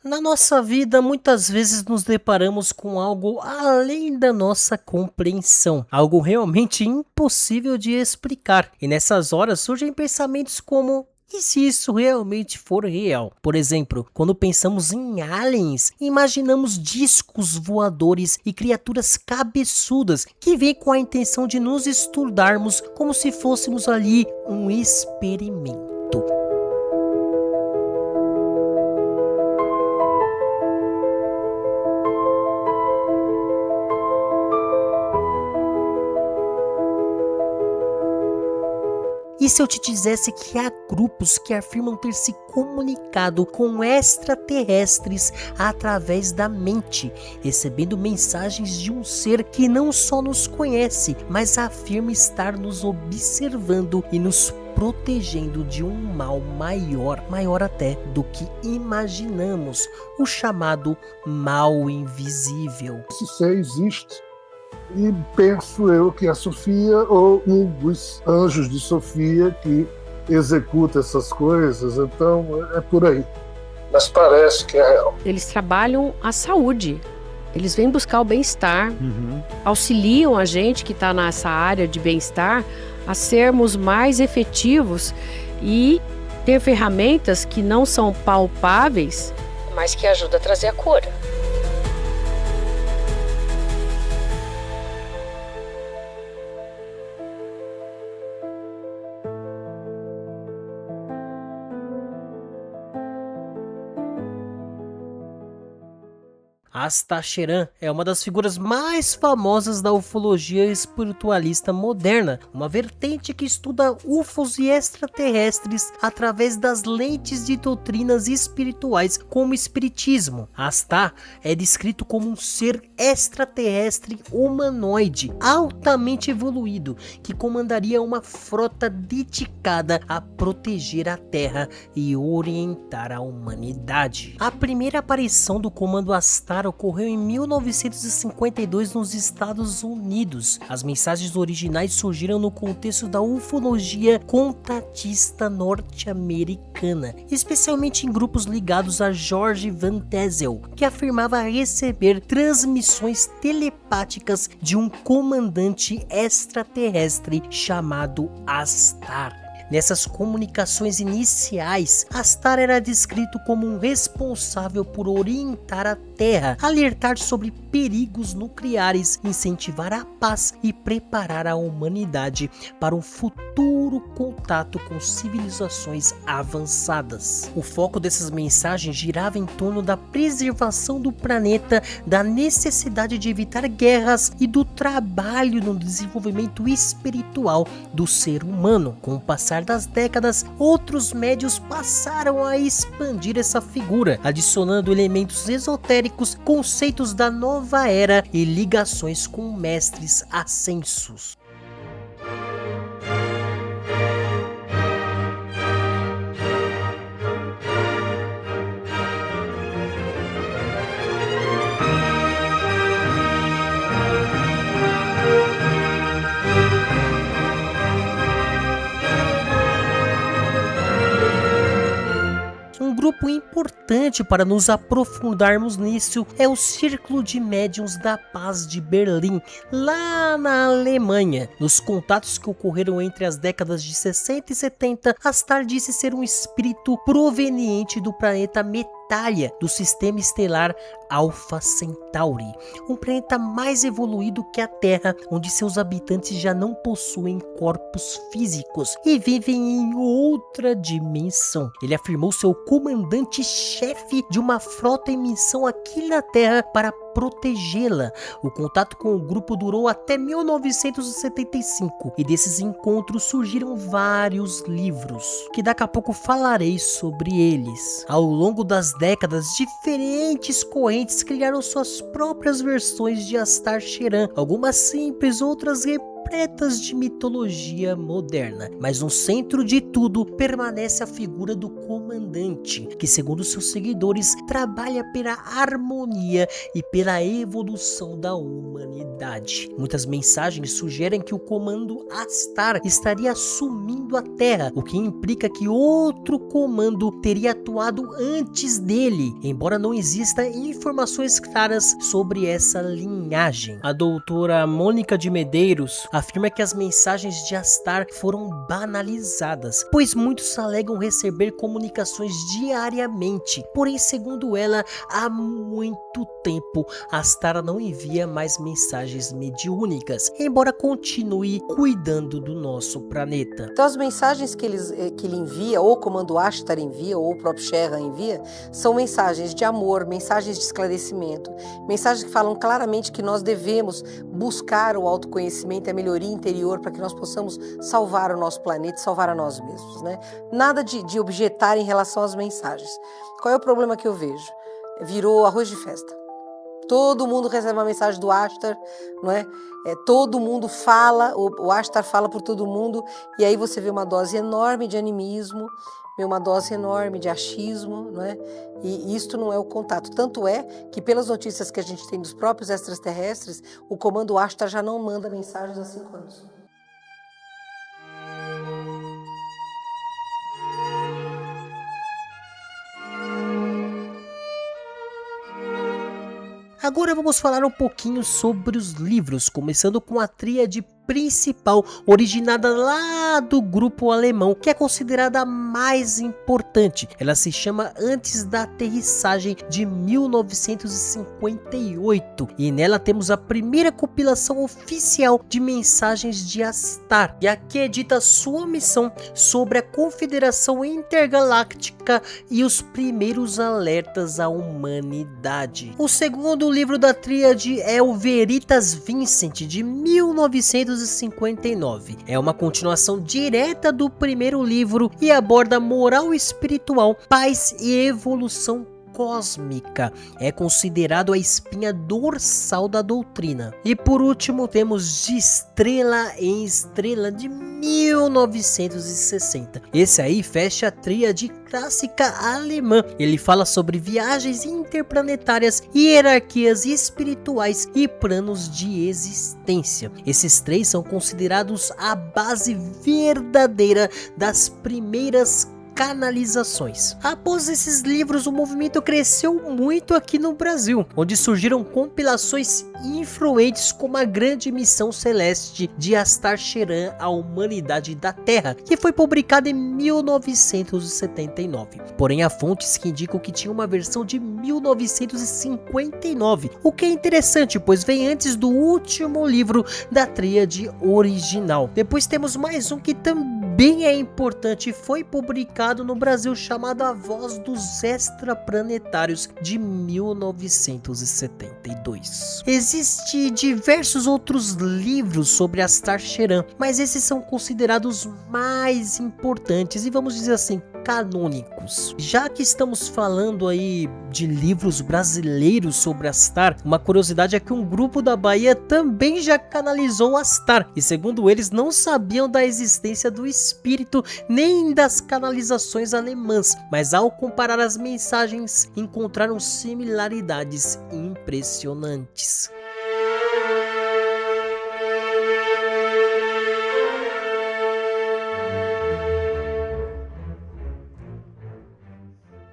Na nossa vida, muitas vezes nos deparamos com algo além da nossa compreensão, algo realmente impossível de explicar. E nessas horas surgem pensamentos como: e se isso realmente for real? Por exemplo, quando pensamos em aliens, imaginamos discos voadores e criaturas cabeçudas que vêm com a intenção de nos estudarmos como se fôssemos ali um experimento. E se eu te dissesse que há grupos que afirmam ter se comunicado com extraterrestres através da mente, recebendo mensagens de um ser que não só nos conhece, mas afirma estar nos observando e nos protegendo de um mal maior até do que imaginamos, o chamado mal invisível. Esse ser existe. E penso eu que a Sofia, ou um dos anjos de Sofia, que executa essas coisas, então é por aí. Mas parece que é real. Eles trabalham a saúde, eles vêm buscar o bem-estar, auxiliam a gente que está nessa área de bem-estar a sermos mais efetivos e ter ferramentas que não são palpáveis, mas que ajudam a trazer a cura. Astacheran é uma das figuras mais famosas da ufologia espiritualista moderna, uma vertente que estuda UFOs e extraterrestres através das lentes de doutrinas espirituais como o espiritismo. Astá é descrito como um ser extraterrestre humanoide altamente evoluído que comandaria uma frota dedicada a proteger a Terra e orientar a humanidade. A primeira aparição do comando Astá ocorreu em 1952 nos Estados Unidos. As mensagens originais surgiram no contexto da ufologia contatista norte-americana, especialmente em grupos ligados a George Van Tassel, que afirmava receber transmissões telepáticas de um comandante extraterrestre chamado Astar. Nessas comunicações iniciais, Astar era descrito como um responsável por orientar a Terra, alertar sobre perigos nucleares, incentivar a paz e preparar a humanidade para um futuro contato com civilizações avançadas. O foco dessas mensagens girava em torno da preservação do planeta, da necessidade de evitar guerras e do trabalho no desenvolvimento espiritual do ser humano. Com o passar das décadas, outros médios passaram a expandir essa figura, adicionando elementos esotéricos, conceitos da nova era e ligações com mestres ascensos. Um grupo importante para nos aprofundarmos nisso é o Círculo de Médiuns da Paz de Berlim, lá na Alemanha. Nos contatos que ocorreram entre as décadas de 60 e 70, Astar disse ser um espírito proveniente do planeta Metallia, do sistema estelar Alpha Centauri, um planeta mais evoluído que a Terra, onde seus habitantes já não possuem corpos físicos e vivem em outra dimensão. Ele afirmou ser o comandante-chefe de uma frota em missão aqui na Terra para protegê-la. O contato com o grupo durou até 1975 e desses encontros surgiram vários livros, que daqui a pouco falarei sobre eles. Ao longo das décadas, diferentes correntes criaram suas próprias versões de Astacheran, algumas simples, outras repletas de mitologia moderna, mas no centro de tudo permanece a figura do comandante, que segundo seus seguidores trabalha pela harmonia e pela evolução da humanidade. Muitas mensagens sugerem que o comando Astar estaria assumindo a Terra, o que implica que outro comando teria atuado antes dele, embora não exista informações claras sobre essa linhagem. A doutora Mônica de Medeiros afirma que as mensagens de Astar foram banalizadas, pois muitos alegam receber comunicações diariamente. Porém, segundo ela, há muito tempo Astar não envia mais mensagens mediúnicas, embora continue cuidando do nosso planeta. Então as mensagens que ele envia, ou o comando Astar envia, ou o próprio Sherra envia, são mensagens de amor, mensagens de esclarecimento, mensagens que falam claramente que nós devemos buscar o autoconhecimento e a melhoria interior para que nós possamos salvar o nosso planeta e salvar a nós mesmos, né? Nada de objetar em relação às mensagens. Qual é o problema que eu vejo? Virou arroz de festa. Todo mundo recebe uma mensagem do Astar, não é? Todo mundo fala, o Astar fala por todo mundo, e aí você vê uma dose enorme de animismo, vê uma dose enorme de achismo, não é? E isto não é o contato. Tanto é que, pelas notícias que a gente tem dos próprios extraterrestres, o comando Astar já não manda mensagens há 5 anos. Agora vamos falar um pouquinho sobre os livros, começando com a tríade principal, originada lá do grupo alemão, que é considerada a mais importante. Ela se chama Antes da Aterrissagem, de 1958, e nela temos a primeira compilação oficial de mensagens de Astar, e aqui é dita sua missão sobre a Confederação Intergaláctica e os primeiros alertas à humanidade. O segundo livro da tríade é o Veritas Vincent, de 1959. É uma continuação direta do primeiro livro e aborda moral espiritual, paz e evolução cósmica. É considerado a espinha dorsal da doutrina. E por último temos De Estrela em Estrela, de 1960. Esse aí fecha a tríade clássica alemã. Ele fala sobre viagens interplanetárias, hierarquias espirituais e planos de existência. Esses três são considerados a base verdadeira das primeiras canalizações. Após esses livros, o movimento cresceu muito aqui no Brasil, onde surgiram compilações influentes como a Grande Missão Celeste de Astar Sheran à Humanidade da Terra, que foi publicada em 1979. Porém, há fontes que indicam que tinha uma versão de 1959, o que é interessante, pois vem antes do último livro da tríade original. Depois temos mais um que também é importante e foi publicado no Brasil, chamado A Voz dos Extraplanetários, de 1972. Existem diversos outros livros sobre Astar Sheran, mas esses são considerados mais importantes e, vamos dizer assim, canônicos. Já que estamos falando aí de livros brasileiros sobre Astar, uma curiosidade é que um grupo da Bahia também já canalizou Astar, e segundo eles não sabiam da existência do espírito nem das canalizações alemãs, mas ao comparar as mensagens encontraram similaridades impressionantes.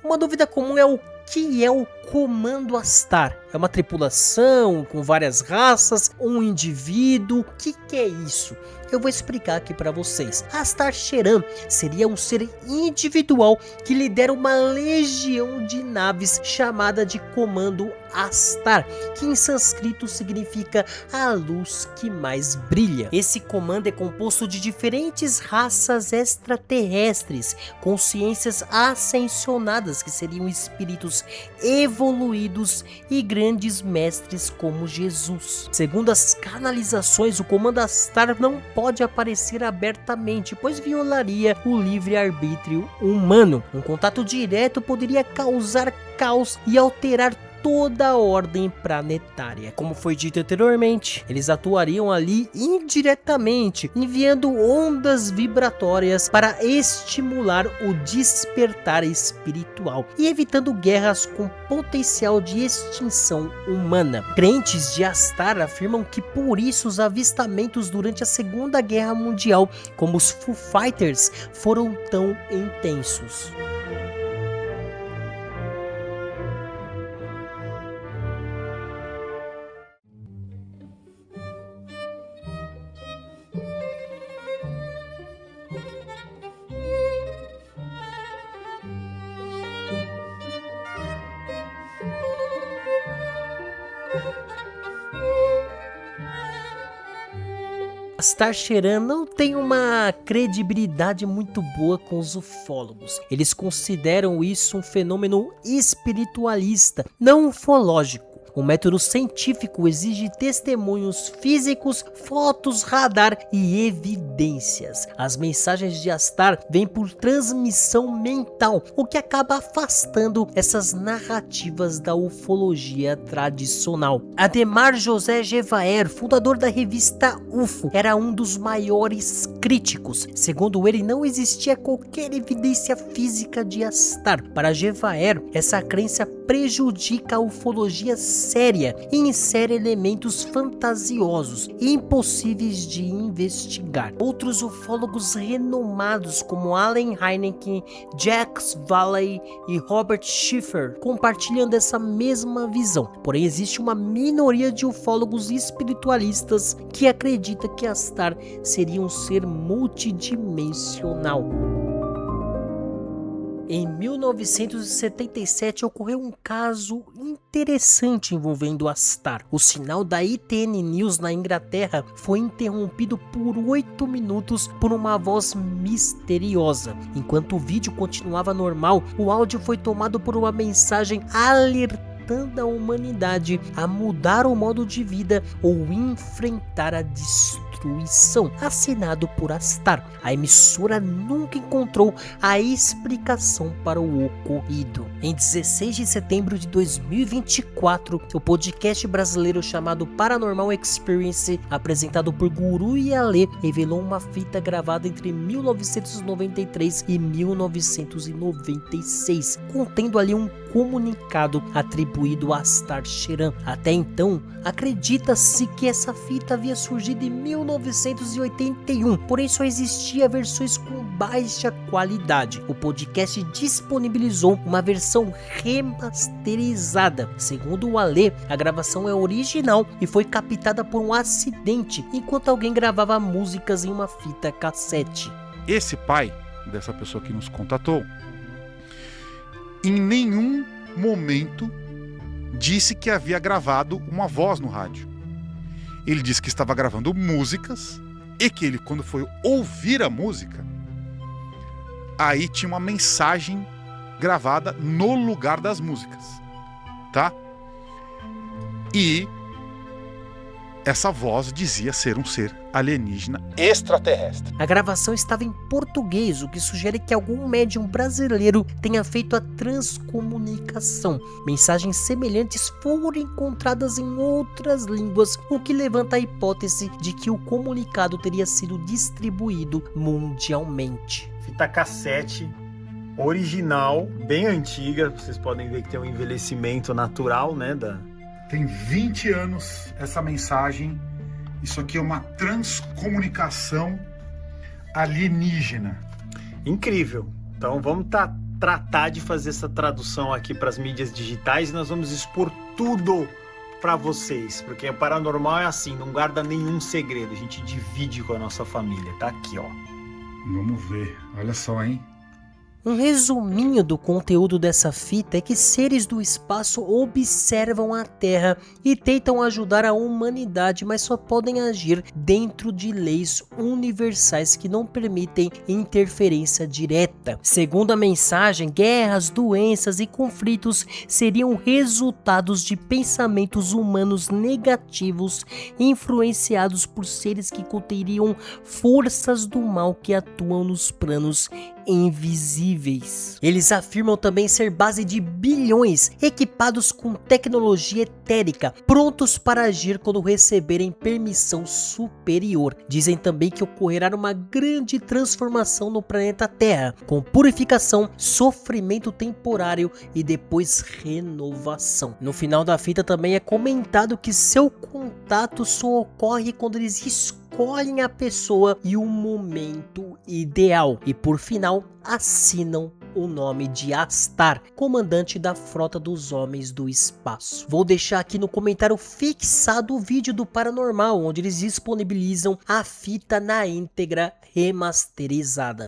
Uma dúvida comum é o que é o Comando Astar? É uma tripulação com várias raças, um indivíduo? O que é isso? Eu vou explicar aqui para vocês. Astar Sheran seria um ser individual que lidera uma legião de naves chamada de Comando Astar, que em sânscrito significa a luz que mais brilha. Esse comando é composto de diferentes raças extraterrestres, consciências ascensionadas, que seriam espíritos evoluídos e grandes mestres como Jesus. Segundo as canalizações, o Comando Astar não pode aparecer abertamente, pois violaria o livre-arbítrio humano. Um contato direto poderia causar caos e alterar toda a ordem planetária. Como foi dito anteriormente, eles atuariam ali indiretamente, enviando ondas vibratórias para estimular o despertar espiritual e evitando guerras com potencial de extinção humana. Crentes de Astar afirmam que por isso os avistamentos durante a Segunda Guerra Mundial, como os Foo Fighters, foram tão intensos. Astar Cheran não tem uma credibilidade muito boa com os ufólogos. Eles consideram isso um fenômeno espiritualista, não ufológico. O método científico exige testemunhos físicos, fotos, radar e evidências. As mensagens de Astar vêm por transmissão mental, o que acaba afastando essas narrativas da ufologia tradicional. Ademar José Jevaer, fundador da revista UFO, era um dos maiores críticos. Segundo ele, não existia qualquer evidência física de Astar. Para Jevaer, essa crença prejudica a ufologia séria e insere elementos fantasiosos e impossíveis de investigar. Outros ufólogos renomados como Allen Hynek, Jacques Vallée e Robert Schiffer compartilham dessa mesma visão. Porém, existe uma minoria de ufólogos espiritualistas que acredita que Astar seria um ser multidimensional. Em 1977 ocorreu um caso interessante envolvendo Astar. O sinal da ITN News na Inglaterra foi interrompido por 8 minutos por uma voz misteriosa. Enquanto o vídeo continuava normal, o áudio foi tomado por uma mensagem alertando a humanidade a mudar o modo de vida ou enfrentar a destruição, assinado por Astar. A emissora nunca encontrou a explicação para o ocorrido. Em 16 de setembro de 2024, o podcast brasileiro chamado Paranormal Experience, apresentado por Guru e Ale, revelou uma fita gravada entre 1993 e 1996, contendo ali um comunicado atribuído a Astar Cheran. Até então, acredita-se que essa fita havia surgido em 1981, porém só existia versões com baixa qualidade. O podcast disponibilizou uma versão remasterizada. Segundo o Ale, a gravação é original e foi captada por um acidente enquanto alguém gravava músicas em uma fita cassete. Esse pai dessa pessoa que nos contatou, em nenhum momento disse que havia gravado uma voz no rádio. Ele disse que estava gravando músicas e que ele, quando foi ouvir a música, aí tinha uma mensagem gravada no lugar das músicas, tá? E essa voz dizia ser um ser alienígena extraterrestre. A gravação estava em português, o que sugere que algum médium brasileiro tenha feito a transcomunicação. Mensagens semelhantes foram encontradas em outras línguas, o que levanta a hipótese de que o comunicado teria sido distribuído mundialmente. Fita cassete original, bem antiga, vocês podem ver que tem um envelhecimento natural, né, Tem 20 anos essa mensagem. Isso aqui é uma transcomunicação alienígena. Incrível. Então vamos tratar de fazer essa tradução aqui para as mídias digitais e nós vamos expor tudo para vocês, porque o paranormal é assim, não guarda nenhum segredo, a gente divide com a nossa família. Tá aqui, ó. Vamos ver. Olha só, hein? Um resuminho do conteúdo dessa fita é que seres do espaço observam a Terra e tentam ajudar a humanidade, mas só podem agir dentro de leis universais que não permitem interferência direta. Segundo a mensagem, guerras, doenças e conflitos seriam resultados de pensamentos humanos negativos influenciados por seres que conteriam forças do mal que atuam nos planos invisíveis. Eles afirmam também ser base de bilhões, equipados com tecnologia etérica, prontos para agir quando receberem permissão superior. Dizem também que ocorrerá uma grande transformação no planeta Terra, com purificação, sofrimento temporário e depois renovação. No final da fita também é comentado que seu contato só ocorre quando eles escolhem a pessoa e o momento ideal. E por final, assinam o nome de Astar, comandante da frota dos homens do espaço. Vou deixar aqui no comentário fixado o vídeo do Paranormal, onde eles disponibilizam a fita na íntegra remasterizada.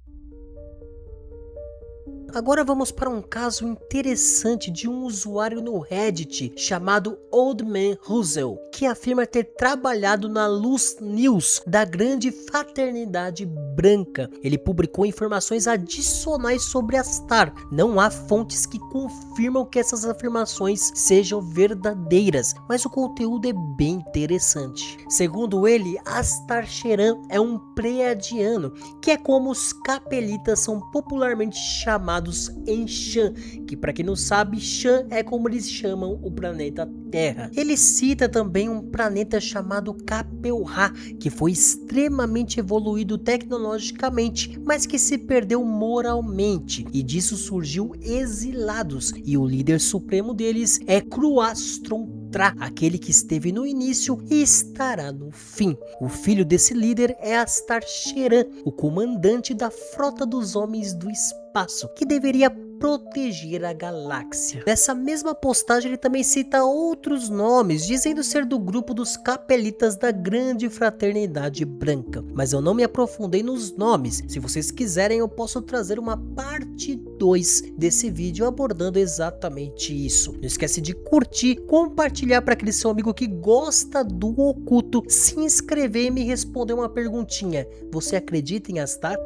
Agora vamos para um caso interessante de um usuário no Reddit chamado Old Man Russell, que afirma ter trabalhado na Luz News da Grande Fraternidade Branca. Ele publicou informações adicionais sobre Astar. Não há fontes que confirmam que essas afirmações sejam verdadeiras, mas o conteúdo é bem interessante. Segundo ele, Astar Sheran é um pleiadiano, que é como os capelitas são popularmente chamados em Shan, que para quem não sabe, Shan é como eles chamam o planeta Terra. Ele cita também um planeta chamado Capelha, que foi extremamente evoluído tecnologicamente, mas que se perdeu moralmente, e disso surgiu exilados, e o líder supremo deles é Cruastron, aquele que esteve no início e estará no fim. O filho desse líder é Astar Sheran, o comandante da frota dos homens do espaço, que deveria proteger a galáxia. Nessa mesma postagem ele também cita outros nomes, dizendo ser do grupo dos capelitas da Grande Fraternidade Branca, mas eu não me aprofundei nos nomes. Se vocês quiserem eu posso trazer uma parte 2 desse vídeo abordando exatamente isso. Não esquece de curtir, compartilhar para aquele seu amigo que gosta do oculto, se inscrever e me responder uma perguntinha: você acredita em Astar?